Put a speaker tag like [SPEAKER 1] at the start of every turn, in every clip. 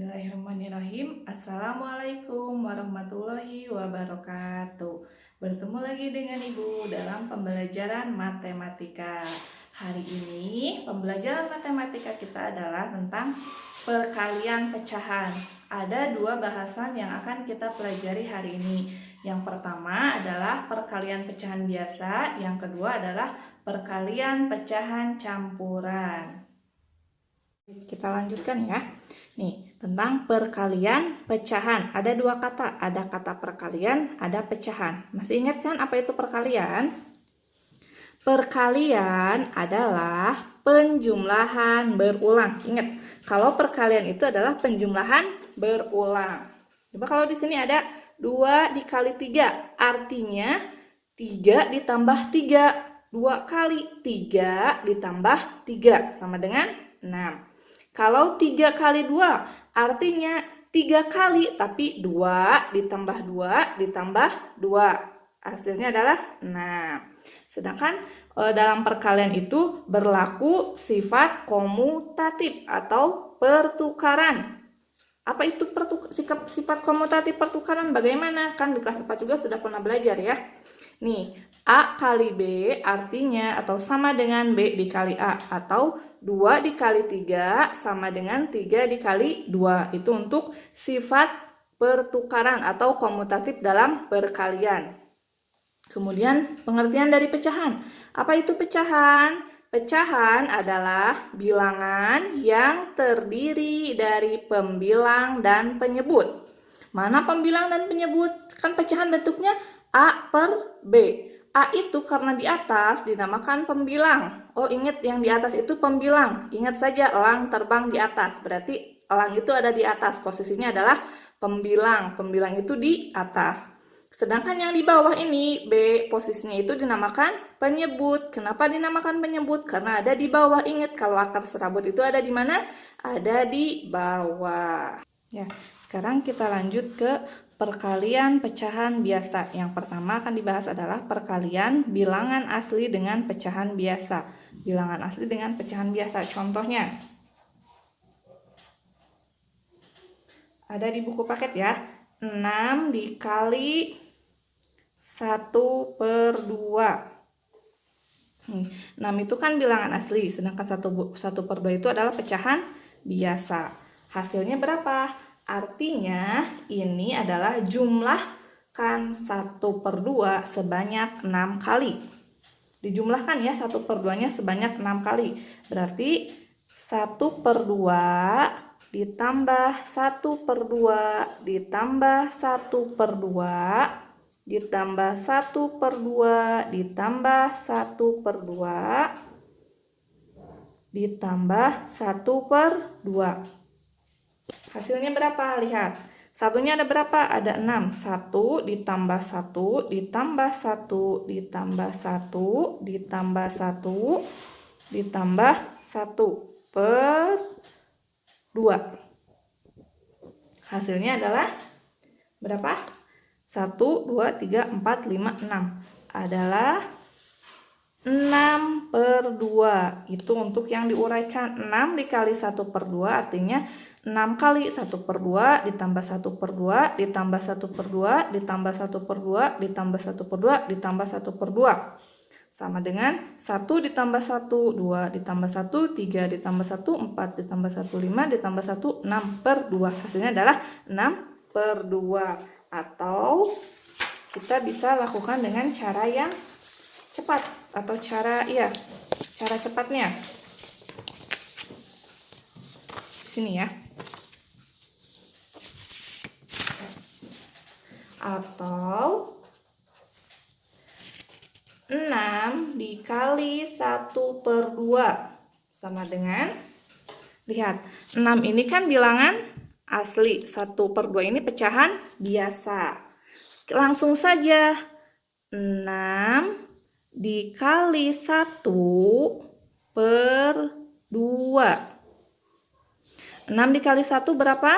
[SPEAKER 1] Bismillahirrahmanirrahim. Assalamualaikum warahmatullahi wabarakatuh. Bertemu lagi dengan Ibu dalam pembelajaran matematika. Hari ini pembelajaran matematika kita adalah tentang perkalian pecahan. Ada dua bahasan yang akan kita pelajari hari ini. Yang pertama adalah perkalian pecahan biasa, yang kedua adalah perkalian pecahan campuran. Kita lanjutkan ya. Nih, tentang perkalian pecahan. Ada dua kata, ada kata perkalian, ada pecahan. Masih ingat kan apa itu perkalian? Perkalian adalah penjumlahan berulang. Ingat, kalau perkalian itu adalah penjumlahan berulang. Coba kalau di sini ada 2 dikali 3, artinya 3 ditambah 3. 2 kali 3 ditambah 3 sama dengan 6. Kalau 3 kali 2, artinya 3 kali, tapi 2 ditambah 2 ditambah 2. Hasilnya adalah 6. Sedangkan dalam perkalian itu berlaku sifat komutatif atau pertukaran. Apa itu sifat komutatif pertukaran? Bagaimana? Kan di kelas 4 juga sudah pernah belajar ya. Nih, A kali B artinya atau sama dengan B dikali A, atau 2 dikali 3 sama dengan 3 dikali 2. Itu untuk sifat pertukaran atau komutatif dalam perkalian. Kemudian pengertian dari pecahan. Apa itu pecahan? Pecahan adalah bilangan yang terdiri dari pembilang dan penyebut. Mana pembilang dan penyebut? Kan pecahan bentuknya A per B. A itu karena di atas dinamakan pembilang. Oh, ingat yang di atas itu pembilang. Ingat saja elang terbang di atas. Berarti elang itu ada di atas. Posisinya adalah pembilang. Pembilang itu di atas. Sedangkan yang di bawah ini, B, posisinya itu dinamakan penyebut. Kenapa dinamakan penyebut? Karena ada di bawah. Ingat, kalau akar serabut itu ada di mana? Ada di bawah. Ya, sekarang kita lanjut ke perkalian pecahan biasa. Yang pertama akan dibahas adalah perkalian bilangan asli dengan pecahan biasa. Bilangan asli dengan pecahan biasa. Contohnya, ada di buku paket ya. 6 dikali 1 per 2. 6 itu kan bilangan asli, sedangkan 1 per 2 itu adalah pecahan biasa. Hasilnya berapa? Artinya ini adalah jumlahkan 1 per 2 sebanyak 6 kali. Dijumlahkan ya 1 per 2-nya sebanyak 6 kali. Berarti 1 per 2 ditambah 1 per 2 ditambah 1 per 2 ditambah 1 per 2 ditambah 1 per 2 ditambah 1 per 2. Hasilnya berapa? Lihat. Satunya ada berapa? Ada 6. 1 ditambah 1 ditambah 1 ditambah 1 ditambah 1 ditambah 1 per 2. Hasilnya adalah berapa? 1, 2, 3, 4, 5, 6. Adalah 6 per 2. Itu untuk yang diuraikan. 6 dikali 1 per 2 artinya 6 kali 1 per 2 ditambah 1 per 2 ditambah 1 per 2 ditambah 1 per 2 ditambah 1 per 2 ditambah 1 per 2. Sama dengan 1 ditambah 1, 2 ditambah 1, 3 ditambah 1, 4 ditambah 1, 5 ditambah 1, 6 per 2. Hasilnya adalah 6 per 2. Atau kita bisa lakukan dengan cara yang cepat. Atau cara cepatnya. Di sini ya. Atau 6 dikali 1 per 2 sama dengan, lihat, 6 ini kan bilangan asli, 1 per 2 ini pecahan biasa. Langsung saja 6 dikali 1 per 2. 6 dikali 1 berapa?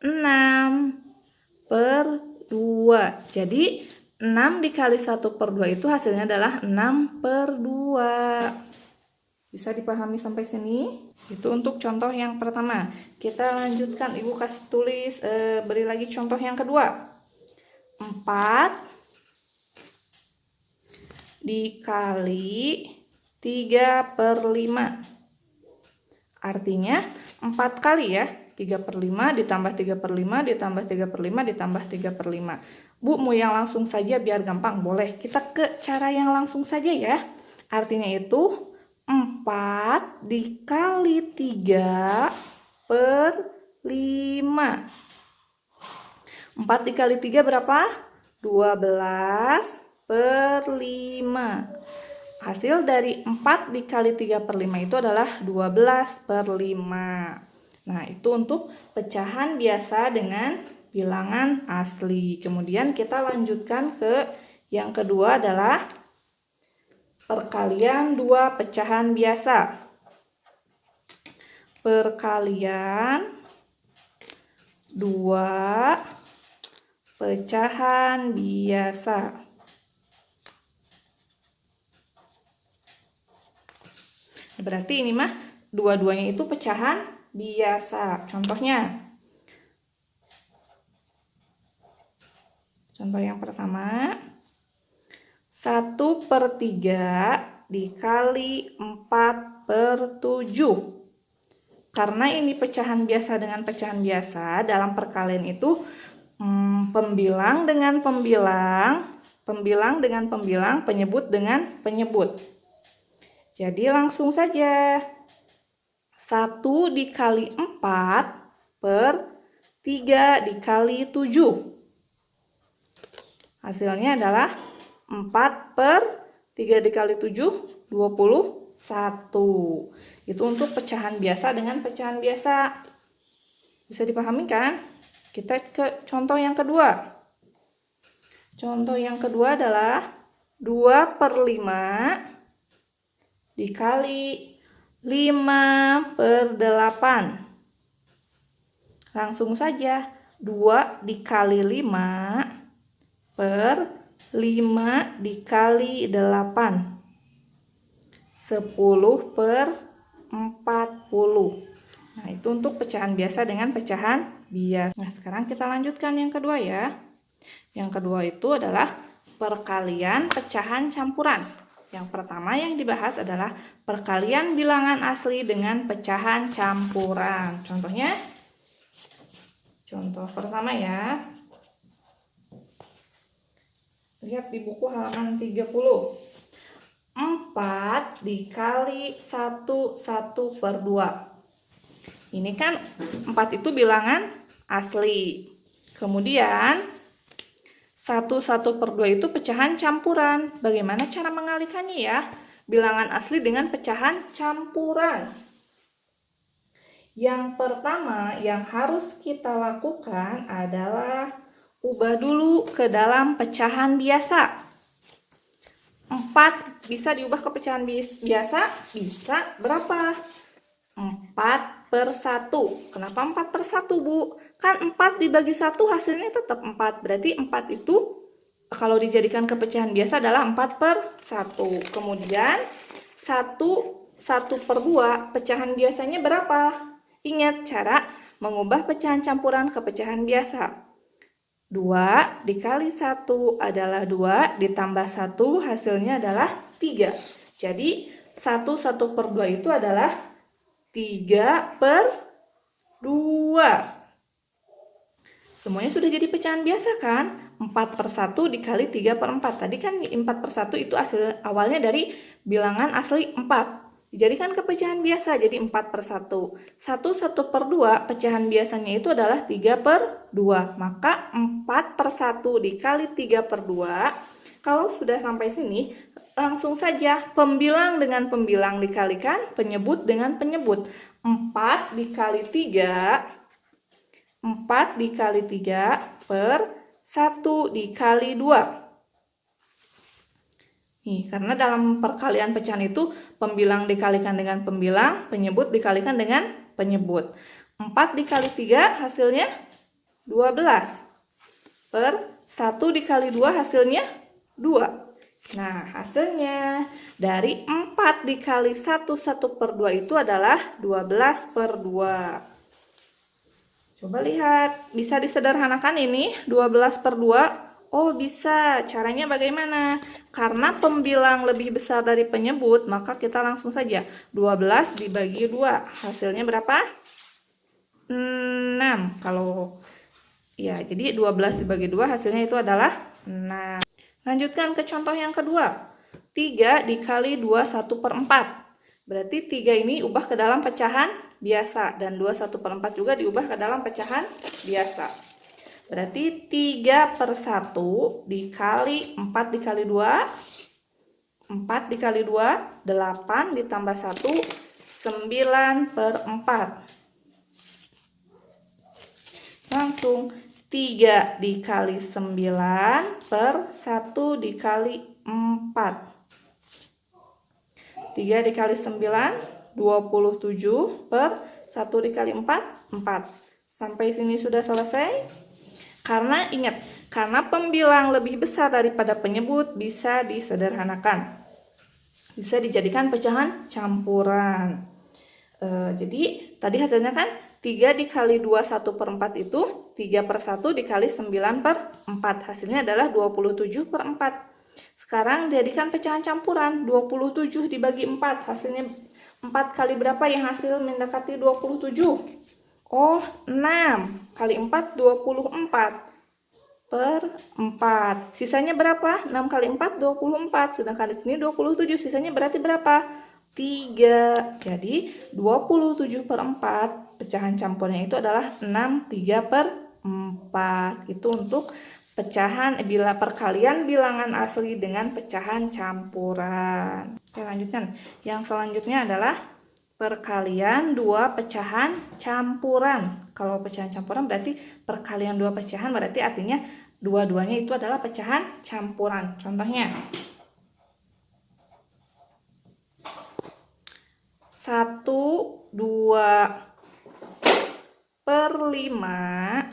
[SPEAKER 1] 6 per 2. Jadi 6 dikali 1 per 2 itu hasilnya adalah 6 per 2. Bisa dipahami sampai sini? Itu untuk contoh yang pertama. Kita lanjutkan, Ibu kasih tulis, beri lagi contoh yang kedua. 4 dikali 3/5. Artinya 4 kali ya. 3/5 ditambah 3/5 ditambah 3/5 ditambah 3/5. Bu, mau yang langsung saja biar gampang? Boleh. Kita ke cara yang langsung saja ya. Artinya itu 4 dikali 3/5. 4 dikali 3 berapa? 12/5. Hasil dari 4 dikali 3/5 itu adalah 12/5. Nah, itu untuk pecahan biasa dengan bilangan asli. Kemudian kita lanjutkan ke yang kedua adalah perkalian dua pecahan biasa. Perkalian dua pecahan biasa. Berarti ini mah dua-duanya itu pecahan biasa. Contohnya, contoh yang pertama, 1/3 dikali 4/7. Karena ini pecahan biasa dengan pecahan biasa, dalam perkalian itu pembilang dengan pembilang, pembilang dengan pembilang, penyebut dengan penyebut. Jadi langsung saja. 1 dikali 4/3 dikali 7. Hasilnya adalah 4/3 dikali 7, 21. Itu untuk pecahan biasa dengan pecahan biasa. Bisa dipahami kan? Kita ke contoh yang kedua. Contoh yang kedua adalah 2/5 dikali 5/8. Langsung saja, 2 dikali 5/5 dikali 8. 10/40. Nah, itu untuk pecahan biasa dengan pecahan biasa. Nah, sekarang kita lanjutkan yang kedua ya. Yang kedua itu adalah perkalian pecahan campuran. Yang pertama yang dibahas adalah perkalian bilangan asli dengan pecahan campuran. Contohnya, contoh pertama ya. Lihat di buku halaman 30. 4 dikali 1/2. Ini kan 4 itu bilangan asli. Kemudian 1/2 itu pecahan campuran. Bagaimana cara mengalikannya ya? Bilangan asli dengan pecahan campuran. Yang pertama yang harus kita lakukan adalah ubah dulu ke dalam pecahan biasa. 4 bisa diubah ke pecahan biasa, bisa berapa? 4/1. Kenapa 4/1, Bu? Kan 4 dibagi 1 hasilnya tetap 4. Berarti 4 itu kalau dijadikan ke pecahan biasa adalah 4/1. Kemudian 1/2 pecahan biasanya berapa? Ingat cara mengubah pecahan campuran ke pecahan biasa. 2 dikali 1 adalah 2, ditambah 1 hasilnya adalah 3. Jadi 1/2 itu adalah 3/2. Semuanya sudah jadi pecahan biasa kan? 4/1 dikali 3/4. Tadi kan 4/1 itu hasil awalnya dari bilangan asli 4. Dijadikan ke pecahan biasa jadi 4/1. 1/2 pecahan biasanya itu adalah 3/2. Maka 4/1 dikali 3/2. Kalau sudah sampai sini, langsung saja pembilang dengan pembilang dikalikan, penyebut dengan penyebut. 4 dikali 3 per 1 dikali 2. Nih, karena dalam perkalian pecahan itu pembilang dikalikan dengan pembilang, penyebut dikalikan dengan penyebut. 4 dikali 3 hasilnya 12. Per 1 dikali 2 hasilnya 2. Nah, hasilnya dari 4 dikali 1 per 2 itu adalah 12 per 2. Coba lihat, bisa disederhanakan ini 12 per 2? Oh, bisa. Caranya bagaimana? Karena pembilang lebih besar dari penyebut, maka kita langsung saja 12 dibagi 2. Hasilnya berapa? 6. Kalau ya, jadi 12 dibagi 2 hasilnya itu adalah 6. Lanjutkan ke contoh yang kedua. 3 dikali 2 1 per 4. Berarti 3 ini ubah ke dalam pecahan biasa. Dan 2 1 per 4 juga diubah ke dalam pecahan biasa. Berarti 3 per 1 dikali 4 dikali 2. 4 dikali 2, 8 ditambah 1, 9 per 4. Langsung 3 dikali 9 per 1 dikali 4. 3 dikali 9, 27 per 1 dikali 4, 4. Sampai sini sudah selesai. Karena ingat, karena pembilang lebih besar daripada penyebut bisa disederhanakan. Bisa dijadikan pecahan campuran. Jadi tadi hasilnya kan 3 dikali 2 1 per 4 itu 3 per 1 dikali 9 per 4. Hasilnya adalah 27 per 4. Sekarang jadikan pecahan campuran. 27 dibagi 4. Hasilnya 4 kali berapa yang hasil mendekati 27? Oh, 6 kali 4, 24 per 4. Sisanya berapa? 6 kali 4, 24. Sedangkan di sini 27. Sisanya berarti berapa? 3. Jadi 27 per 4 pecahan campurnya itu adalah 6, 3 per 4. Itu untuk pecahan bila perkalian bilangan asli dengan pecahan campuran. Oke, lanjutkan. Yang selanjutnya adalah perkalian dua pecahan campuran. Kalau pecahan campuran berarti perkalian dua pecahan, berarti artinya dua-duanya itu adalah pecahan campuran. Contohnya 1, 2 per 5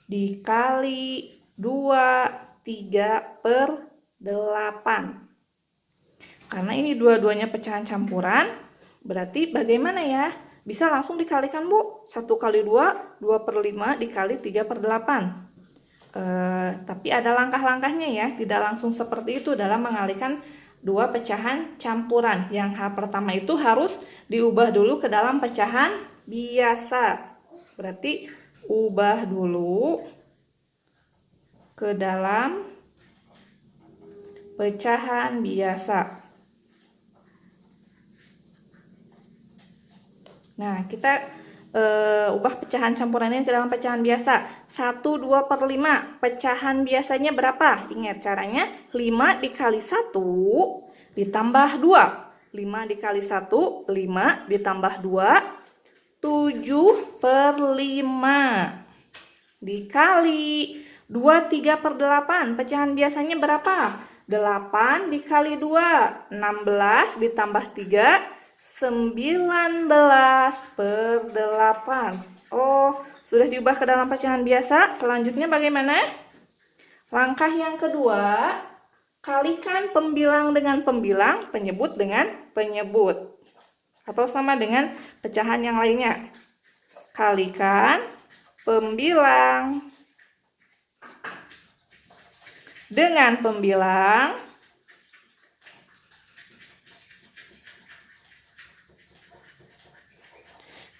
[SPEAKER 1] dikali 2, 3 per 8. Karena ini dua-duanya pecahan campuran, berarti bagaimana ya? Bisa langsung dikalikan, Bu. 1 kali 2, 2 per 5 dikali 3 per 8. Tapi ada langkah-langkahnya ya. Tidak langsung seperti itu dalam mengalihkan dua pecahan campuran. Yang pertama itu harus diubah dulu ke dalam pecahan biasa. Berarti ubah dulu ke dalam pecahan biasa. Nah, kita ubah pecahan campuran ini ke dalam pecahan biasa. 1, 2 per 5. Pecahan biasanya berapa? Ingat caranya. 5 dikali 1 ditambah 2. 5 dikali 1, 5 ditambah 2. 7 per 5. Dikali 2, 3 per 8. Pecahan biasanya berapa? 8 dikali 2. 16 ditambah 3. 19 per 8. Oh, sudah diubah ke dalam pecahan biasa. Selanjutnya bagaimana? Langkah yang kedua, kalikan pembilang dengan pembilang, penyebut dengan penyebut. Atau sama dengan pecahan yang lainnya. Kalikan pembilang dengan pembilang,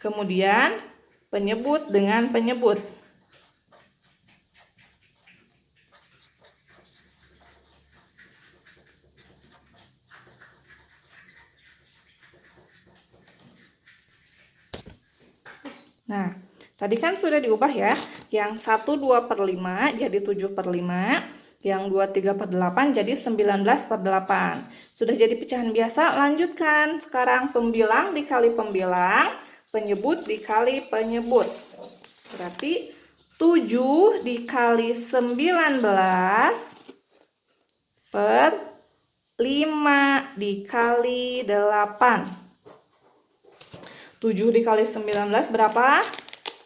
[SPEAKER 1] kemudian penyebut dengan penyebut. Nah, tadi kan sudah diubah ya. Yang 1, 2 per 5 jadi 7 per 5. Yang 2, 3 per 8 jadi 19 per 8. Sudah jadi pecahan biasa, lanjutkan. Sekarang pembilang dikali pembilang, penyebut dikali penyebut. Berarti 7 dikali 19 per 5 dikali 8. 7 dikali 19 berapa?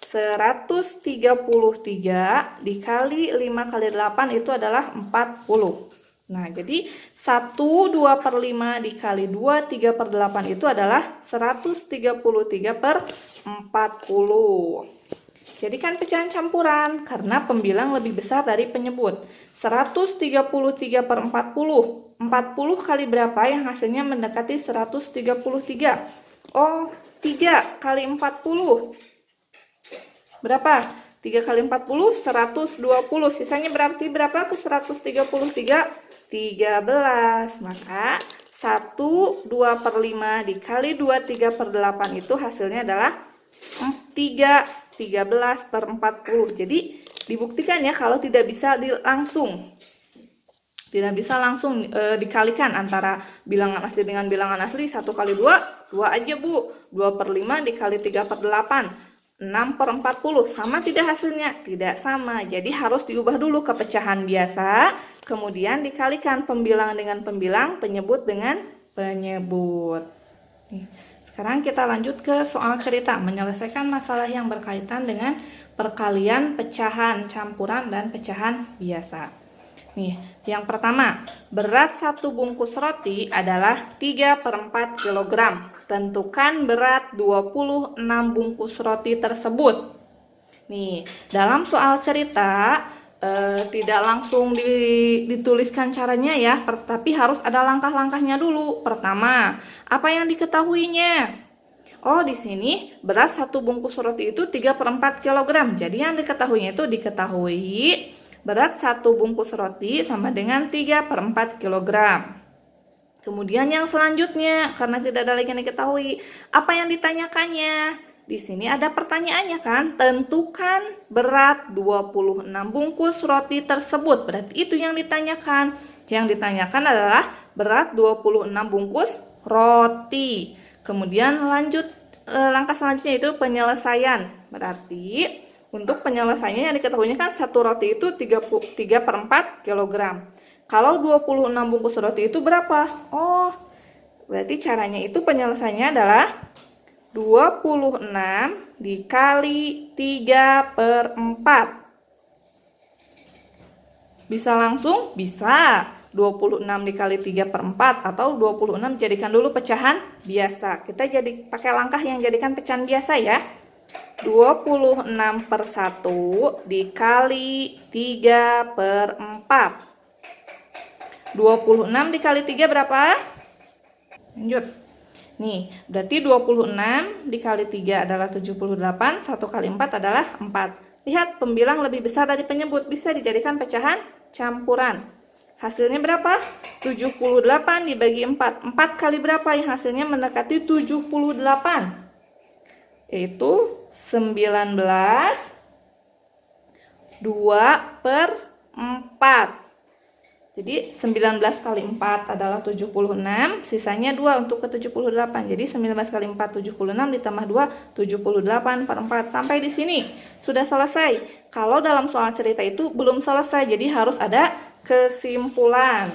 [SPEAKER 1] 133 dikali 5 kali 8 itu adalah 40. Nah, jadi 1/2/5 dikali 2/3/8 itu adalah 133/40. Jadikan pecahan campuran karena pembilang lebih besar dari penyebut. 133/40. 40 kali berapa yang hasilnya mendekati 133? Oh, 3 kali 40. Berapa? 3 kali 40, 120. Sisanya berarti berapa ke 133? 13. Maka 1/2/5 dikali 2/3/8 itu hasilnya adalah 13/40. Jadi dibuktikan ya kalau tidak bisa langsung dikalikan antara bilangan asli dengan bilangan asli. 1 kali 2, 2 aja Bu. 2/5 dikali 3/8, 6/40. Sama tidak hasilnya? Tidak sama. Jadi harus diubah dulu ke pecahan biasa, kemudian dikalikan pembilang dengan pembilang, penyebut dengan penyebut. Sekarang kita lanjut ke soal cerita, menyelesaikan masalah yang berkaitan dengan perkalian pecahan campuran dan pecahan biasa. Nih, yang pertama, berat satu bungkus roti adalah 3/4 kg. Tentukan berat 26 bungkus roti tersebut. Nih, dalam soal cerita tidak langsung dituliskan caranya ya, tapi harus ada langkah-langkahnya dulu. Pertama, apa yang diketahuinya? Oh, di sini berat satu bungkus roti itu 3/4 kg. Jadi yang diketahuinya itu diketahui berat satu bungkus roti sama dengan 3/4 kg. Kemudian yang selanjutnya, karena tidak ada lagi yang diketahui, apa yang ditanyakannya? Di sini ada pertanyaannya kan, tentukan berat 26 bungkus roti tersebut. Berarti itu yang ditanyakan. Yang ditanyakan adalah berat 26 bungkus roti. Kemudian lanjut langkah selanjutnya itu penyelesaian. Berarti untuk penyelesaiannya yang diketahuinya kan satu roti itu 3/4 kg. Kalau 26 bungkus roti itu berapa? Oh, berarti caranya itu penyelesaiannya adalah 26 dikali 3/4. Bisa langsung? Bisa. 26 dikali 3/4 atau 26 jadikan dulu pecahan biasa. Kita jadi pakai langkah yang jadikan pecahan biasa ya. 26/1 dikali 3/4. 26 dikali 3 berapa? Lanjut. Nih, berarti 26 dikali 3 adalah 78, 1 kali 4 adalah 4. Lihat, pembilang lebih besar dari penyebut, bisa dijadikan pecahan campuran. Hasilnya berapa? 78 dibagi 4. 4 kali berapa yang hasilnya mendekati 78? Yaitu 19, 2/4. Jadi 19 kali 4 adalah 76, sisanya 2 untuk ke 78. Jadi 19 kali 4 76 ditambah 2 78/4. Sampai di sini sudah selesai. Kalau dalam soal cerita itu belum selesai, jadi harus ada kesimpulan.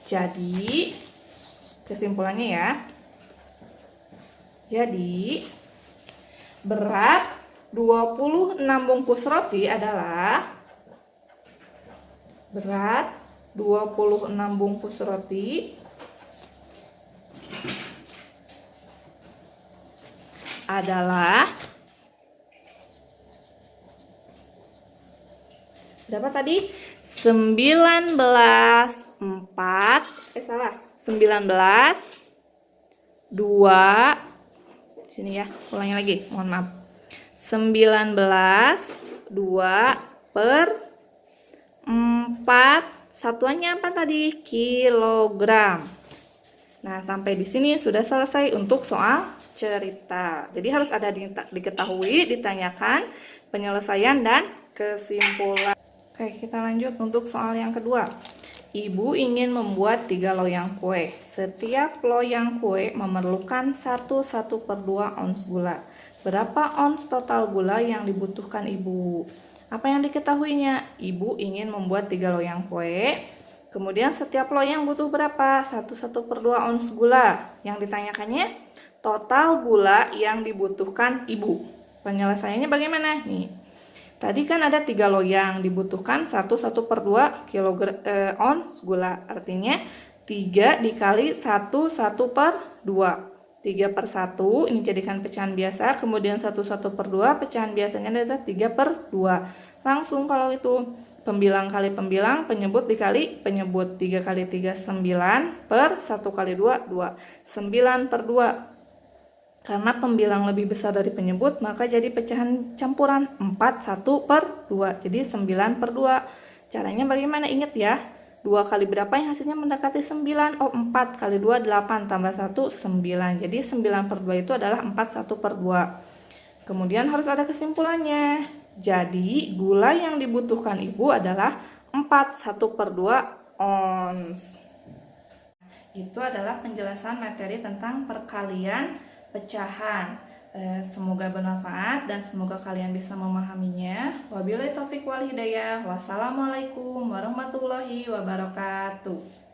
[SPEAKER 1] Jadi kesimpulannya ya. Jadi berat 26 bungkus roti adalah berat 26 bungkus roti adalah berapa tadi? 19 2 sini ya, ulangi lagi, mohon maaf. 19 2/4, satuannya apa tadi? Kilogram. Nah, sampai di sini sudah selesai untuk soal cerita. Jadi harus ada diketahui, ditanyakan, penyelesaian, dan kesimpulan. Oke, kita lanjut untuk soal yang kedua. Ibu ingin membuat 3 loyang kue. Setiap loyang kue memerlukan 1/2 ons gula. Berapa ons total gula yang dibutuhkan ibu? Apa yang diketahuinya? Ibu ingin membuat 3 loyang kue. Kemudian setiap loyang butuh berapa? 1/2 ons gula. Yang ditanyakannya total gula yang dibutuhkan ibu. Penyelesaiannya bagaimana? Nih, Tadi kan ada 3 loyang, dibutuhkan 1/2 ons gula. Artinya 3 dikali 1/2. 3/1 ini jadikan pecahan biasa, kemudian 1/2 pecahan biasanya adalah 3/2. Langsung kalau itu pembilang kali pembilang, penyebut dikali penyebut. 3 kali 3 9 per 1 kali 2 2. 9/2. Karena pembilang lebih besar dari penyebut, maka jadi pecahan campuran 4 1/2. Jadi 9/2. Caranya bagaimana? Ingat ya. 2 kali berapa yang hasilnya mendekati 9? Oh, 4 kali 2 8 tambah 1 9. Jadi 9/2 itu adalah 4 1/2. Kemudian harus ada kesimpulannya. Jadi gula yang dibutuhkan ibu adalah 4 1/2 ons. Itu adalah penjelasan materi tentang perkalian pecahan. Semoga bermanfaat dan semoga kalian bisa memahaminya. Wabillahi taufiq wal hidayah. Wassalamualaikum warahmatullahi wabarakatuh.